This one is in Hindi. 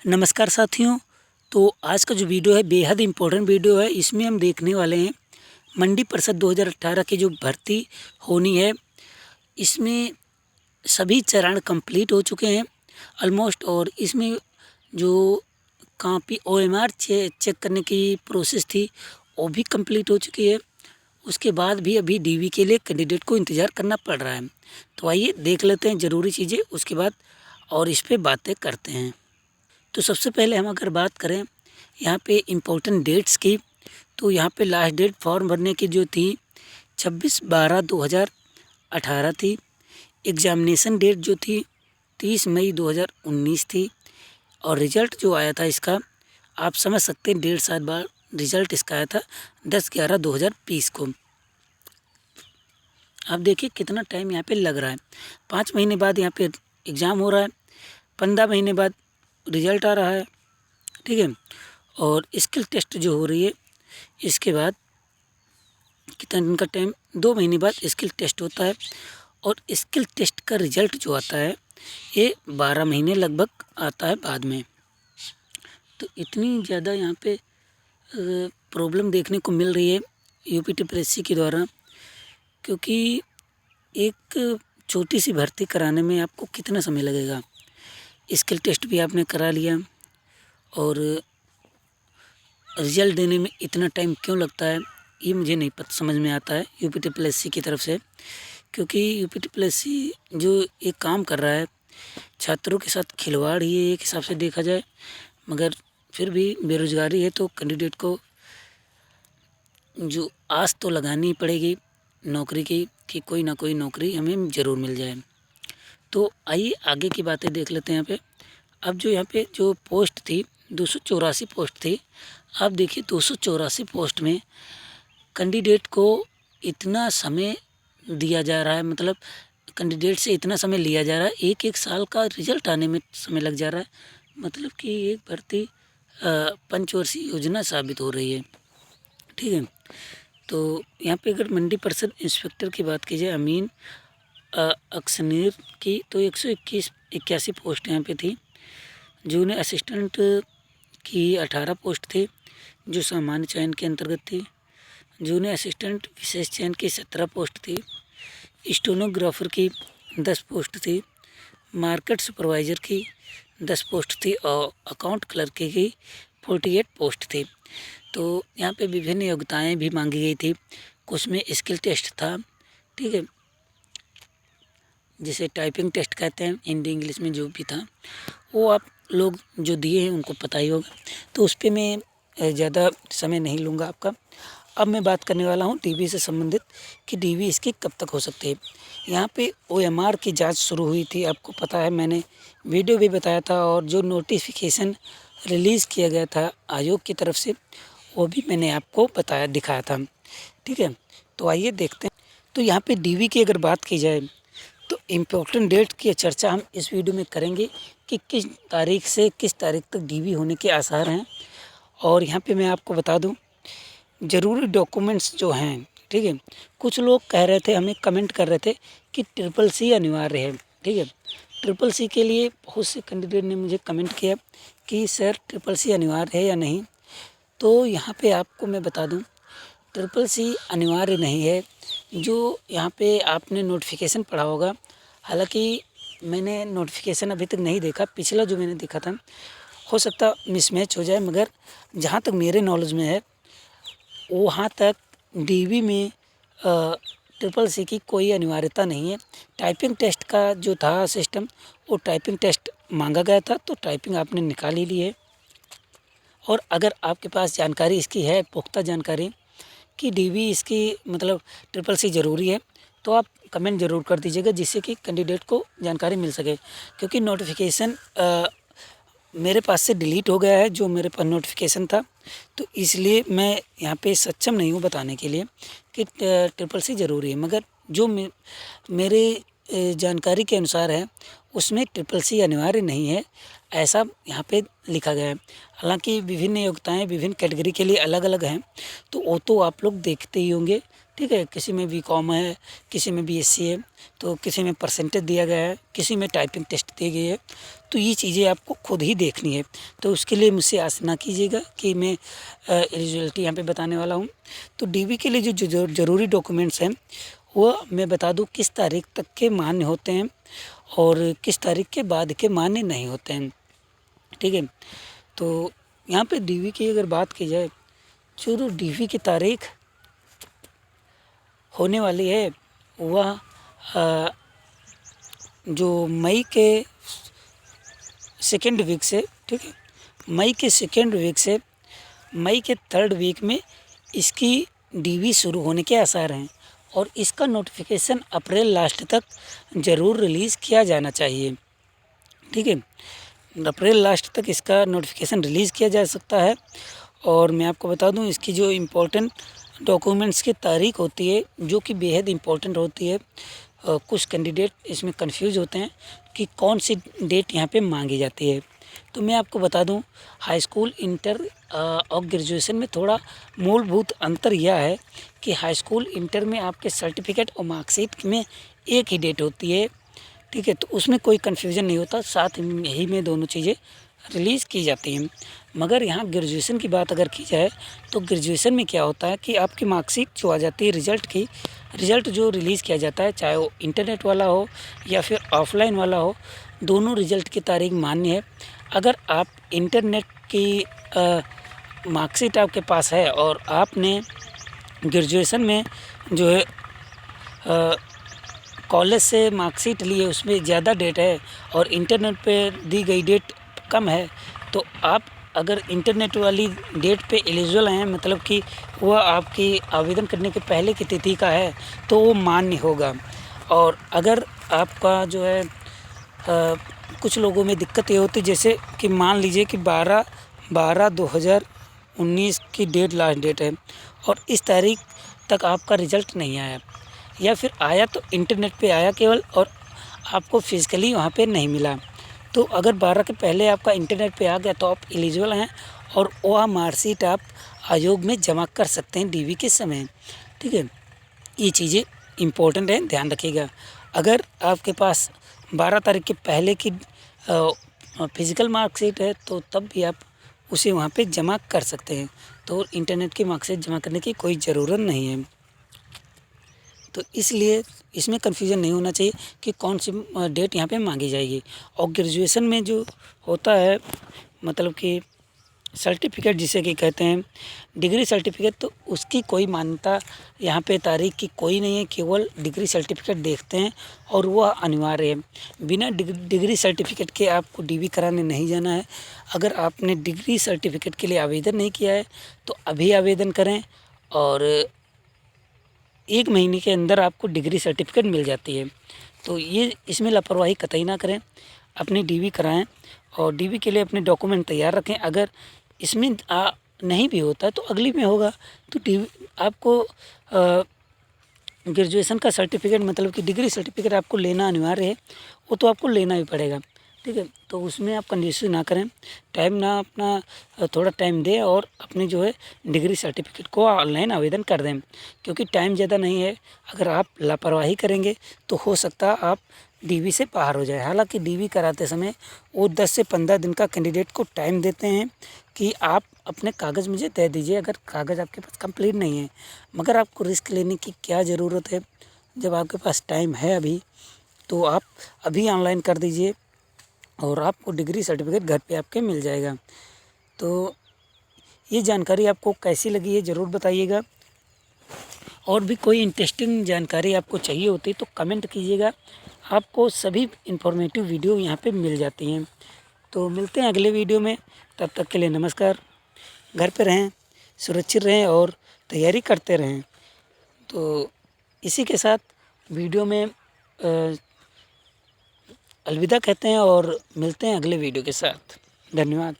नमस्कार साथियों। तो आज का जो वीडियो है बेहद इम्पोर्टेंट वीडियो है। इसमें हम देखने वाले हैं मंडी परिषद 2018 की जो भर्ती होनी है, इसमें सभी चरण कंप्लीट हो चुके हैं ऑलमोस्ट। और इसमें जो कॉपी OMR चेक करने की प्रोसेस थी वो भी कंप्लीट हो चुकी है। उसके बाद भी अभी DV के लिए कैंडिडेट को इंतज़ार करना पड़ रहा है। तो आइए देख लेते हैं ज़रूरी चीज़ें, उसके बाद और इस पर बातें करते हैं। तो सबसे पहले हम अगर बात करें यहाँ पे इम्पोर्टेंट डेट्स की, तो यहाँ पे लास्ट डेट फॉर्म भरने की जो थी 26/12/2018 थी। एग्ज़ामिनेशन डेट जो थी 30 मई 2019 थी। और रिज़ल्ट जो आया था इसका, आप समझ सकते हैं 1.5 साल बाद रिज़ल्ट इसका आया था 10/11/2020 को। आप देखिए कितना टाइम यहाँ पे लग रहा है। 5 महीने बाद यहाँ पे एग्ज़ाम हो रहा है, 15 महीने बाद रिज़ल्ट आ रहा है, ठीक है। और स्किल टेस्ट जो हो रही है, इसके बाद कितना दिन का टाइम, 2 महीने बाद स्किल टेस्ट होता है। और स्किल टेस्ट का रिज़ल्ट जो आता है ये 12 महीने लगभग आता है बाद में। तो इतनी ज़्यादा यहाँ पे प्रॉब्लम देखने को मिल रही है UPTPSC के द्वारा, क्योंकि एक छोटी सी भर्ती कराने में आपको कितना समय लगेगा। स्किल टेस्ट भी आपने करा लिया और रिज़ल्ट देने में इतना टाइम क्यों लगता है, ये मुझे नहीं समझ में आता है UPTPSC की तरफ से। क्योंकि UPTPSC जो एक काम कर रहा है, छात्रों के साथ खिलवाड़ ही है एक हिसाब से देखा जाए। मगर फिर भी बेरोज़गारी है तो कैंडिडेट को जो आस तो लगानी ही पड़ेगी नौकरी की, कि कोई ना कोई नौकरी हमें ज़रूर मिल जाए। तो आइए आगे की बातें देख लेते हैं यहाँ पे। अब जो यहाँ पे जो पोस्ट थी 284 पोस्ट थी। आप देखिए 284 पोस्ट में कैंडिडेट को इतना समय दिया जा रहा है, मतलब कैंडिडेट से इतना समय लिया जा रहा है, एक साल का रिज़ल्ट आने में समय लग जा रहा है। मतलब कि एक भर्ती पंचवर्षीय योजना साबित हो रही है, ठीक है। तो यहाँ पे अगर मंडी परिषद इंस्पेक्टर की बात की जाए अमीन अक्सनीर की, तो 181 पोस्ट यहाँ पे थी। जूनियर असिस्टेंट की 18 पोस्ट थी जो सामान्य चयन के अंतर्गत थी। जूनियर असिस्टेंट विशेष चयन की 17 पोस्ट थी। स्टेनोग्राफर की 10 पोस्ट थी। मार्केट सुपरवाइज़र की 10 पोस्ट थी और अकाउंट क्लर्क की 48 पोस्ट थी। तो यहाँ पे विभिन्न योग्यताएं भी मांगी गई थी। कुछ में स्किल टेस्ट था, ठीक है, जिसे टाइपिंग टेस्ट कहते हैं, हिंदी इंग्लिश में जो भी था वो आप लोग जो दिए हैं उनको पता ही होगा। तो उस पर मैं ज़्यादा समय नहीं लूँगा आपका। अब मैं बात करने वाला हूँ DV से संबंधित कि DV इसकी कब तक हो सकती है। यहाँ पे OMR की जांच शुरू हुई थी, आपको पता है, मैंने वीडियो भी बताया था। और जो नोटिफिकेशन रिलीज़ किया गया था आयोग की तरफ से वो भी मैंने आपको बताया, दिखाया था, ठीक है। तो आइए देखते हैं। तो यहाँ पे DV की अगर बात की जाए तो इम्पोर्टेंट डेट की चर्चा हम इस वीडियो में करेंगे कि किस तारीख से किस तारीख तक DV होने के आसार हैं। और यहाँ पे मैं आपको बता दूँ ज़रूरी डॉक्यूमेंट्स जो हैं, ठीक है। कुछ लोग कह रहे थे, हमें कमेंट कर रहे थे कि CCC अनिवार्य है, ठीक है। CCC के लिए बहुत से कैंडिडेट ने मुझे कमेंट किया कि सर CCC अनिवार्य है या नहीं। तो यहाँ पे आपको मैं बता दूँ CCC अनिवार्य नहीं है। जो यहाँ पे आपने नोटिफिकेशन पढ़ा होगा, हालांकि मैंने नोटिफिकेशन अभी तक नहीं देखा, पिछला जो मैंने देखा था हो सकता मिसमैच हो जाए, मगर जहाँ तक मेरे नॉलेज में है वहाँ तक DV में CCC की कोई अनिवार्यता नहीं है। टाइपिंग टेस्ट का जो था सिस्टम, वो टाइपिंग टेस्ट मांगा गया था तो टाइपिंग आपने निकाल ही ली है। और अगर आपके पास जानकारी इसकी है, पुख्ता जानकारी कि DV इसकी मतलब CCC ज़रूरी है, तो आप कमेंट ज़रूर कर दीजिएगा जिससे कि कैंडिडेट को जानकारी मिल सके। क्योंकि नोटिफिकेशन मेरे पास से डिलीट हो गया है जो मेरे पास नोटिफिकेशन था, तो इसलिए मैं यहाँ पे सक्षम नहीं हूँ बताने के लिए कि CCC ज़रूरी है। मगर जो मेरे जानकारी के अनुसार है उसमें CCC अनिवार्य नहीं है, ऐसा यहाँ पे लिखा गया है। हालांकि विभिन्न योग्यताएं विभिन्न कैटेगरी के लिए अलग अलग हैं, तो वो तो आप लोग देखते ही होंगे, ठीक है। किसी में BCom है, किसी में BSc है, तो किसी में परसेंटेज दिया गया है, किसी में टाइपिंग टेस्ट दी गई है। तो ये चीज़ें आपको खुद ही देखनी है, तो उसके लिए मुझसे आस ना कीजिएगा कि मैं एलिजिबिलिटी यहाँ पे बताने वाला हूँ। तो DV के लिए जो ज़रूरी डॉक्यूमेंट्स हैं वो मैं बता दूँ किस तारीख तक के मान्य होते हैं और किस तारीख के बाद के मान्य नहीं होते हैं, ठीक है। तो यहाँ पे DV की अगर बात की जाए, जो DV की तारीख होने वाली है वह जो मई के सेकेंड वीक से, ठीक है, मई के सेकेंड वीक से मई के थर्ड वीक में इसकी DV शुरू होने के आसार हैं और इसका नोटिफिकेशन अप्रैल लास्ट तक ज़रूर रिलीज़ किया जाना चाहिए, ठीक है। अप्रैल लास्ट तक इसका नोटिफिकेशन रिलीज़ किया जा सकता है। और मैं आपको बता दूं इसकी जो इम्पोर्टेंट डॉक्यूमेंट्स की तारीख होती है जो कि बेहद इम्पोर्टेंट होती है। कुछ कैंडिडेट इसमें कंफ्यूज होते हैं कि कौन सी डेट यहाँ पे मांगी जाती है। तो मैं आपको बता दूं हाई स्कूल, इंटर और ग्रेजुएशन में थोड़ा मूलभूत अंतर यह है कि हाई स्कूल, इंटर में आपके सर्टिफिकेट और मार्कशीट में एक ही डेट होती है, ठीक है। तो उसमें कोई कन्फ्यूज़न नहीं होता, साथ ही में दोनों चीज़ें रिलीज़ की जाती हैं। मगर यहाँ ग्रेजुएशन की बात अगर की जाए तो ग्रेजुएशन में क्या होता है कि आपकी मार्कशीट जो आ जाती है रिज़ल्ट जो रिलीज़ किया जाता है, चाहे वो इंटरनेट वाला हो या फिर ऑफलाइन वाला हो, दोनों रिज़ल्ट की तारीख मान्य है। अगर आप इंटरनेट की मार्कशीट आपके पास है और आपने ग्रेजुएशन में जो है कॉलेज से मार्कशीट लिए उसमें ज़्यादा डेट है और इंटरनेट पे दी गई डेट कम है, तो आप अगर इंटरनेट वाली डेट पे एलिजिबल हैं, मतलब कि वह आपकी आवेदन करने के पहले की तिथि का है, तो वो मान्य होगा। और अगर आपका जो है कुछ लोगों में दिक्कत ये होती है, जैसे कि मान लीजिए कि 12/2019 की डेट लास्ट डेट है और इस तारीख तक आपका रिज़ल्ट नहीं आया, या फिर आया तो इंटरनेट पे आया केवल और आपको फिज़िकली वहाँ पे नहीं मिला। तो अगर 12 के पहले आपका इंटरनेट पे आ गया तो आप एलिजिबल हैं और वह मार्कशीट आप आयोग में जमा कर सकते हैं DV के समय, ठीक है। ये चीज़ें इम्पोर्टेंट हैं, ध्यान रखिएगा। अगर आपके पास 12 तारीख के पहले की फिज़िकल मार्कशीट है तो तब भी आप उसे वहाँ पे जमा कर सकते हैं, तो इंटरनेट की मार्कशीट जमा करने की कोई ज़रूरत नहीं है। तो इसलिए इसमें कन्फ्यूज़न नहीं होना चाहिए कि कौन सी डेट यहाँ पे मांगी जाएगी। और ग्रेजुएशन में जो होता है, मतलब कि सर्टिफिकेट जिसे कि कहते हैं डिग्री सर्टिफिकेट, तो उसकी कोई मान्यता यहाँ पे तारीख की कोई नहीं है, केवल डिग्री सर्टिफिकेट देखते हैं और वह अनिवार्य है। बिना डिग्री सर्टिफिकेट के आपको DV कराने नहीं जाना है। अगर आपने डिग्री सर्टिफिकेट के लिए आवेदन नहीं किया है तो अभी आवेदन करें और 1 महीने के अंदर आपको डिग्री सर्टिफिकेट मिल जाती है। तो ये इसमें लापरवाही कतई ना करें, अपनी DV कराएं और DV के लिए अपने डॉक्यूमेंट तैयार रखें। अगर इसमें नहीं भी होता तो अगली में होगा, तो DV आपको ग्रेजुएशन का सर्टिफिकेट, मतलब कि डिग्री सर्टिफिकेट आपको लेना अनिवार्य है, वो तो आपको लेना ही पड़ेगा, ठीक है। तो उसमें आप कंजूसी ना करें, टाइम ना अपना थोड़ा टाइम दें और अपनी जो है डिग्री सर्टिफिकेट को ऑनलाइन आवेदन कर दें, क्योंकि टाइम ज़्यादा नहीं है। अगर आप लापरवाही करेंगे तो हो सकता है आप DV से बाहर हो जाए। हालांकि DV कराते समय वो 10 से 15 दिन का कैंडिडेट को टाइम देते हैं कि आप अपने कागज़ मुझे दे दीजिए, अगर कागज़ आपके पास कंप्लीट नहीं है। मगर आपको रिस्क लेने की क्या ज़रूरत है, जब आपके पास टाइम है अभी, तो आप अभी ऑनलाइन कर दीजिए और आपको डिग्री सर्टिफिकेट घर पे आपके मिल जाएगा। तो ये जानकारी आपको कैसी लगी है ज़रूर बताइएगा। और भी कोई इंटरेस्टिंग जानकारी आपको चाहिए होती तो कमेंट कीजिएगा, आपको सभी इन्फॉर्मेटिव वीडियो यहाँ पे मिल जाती हैं। तो मिलते हैं अगले वीडियो में, तब तक के लिए नमस्कार। घर पे रहें, सुरक्षित रहें और तैयारी करते रहें। तो इसी के साथ वीडियो में अलविदा कहते हैं और मिलते हैं अगले वीडियो के साथ। धन्यवाद।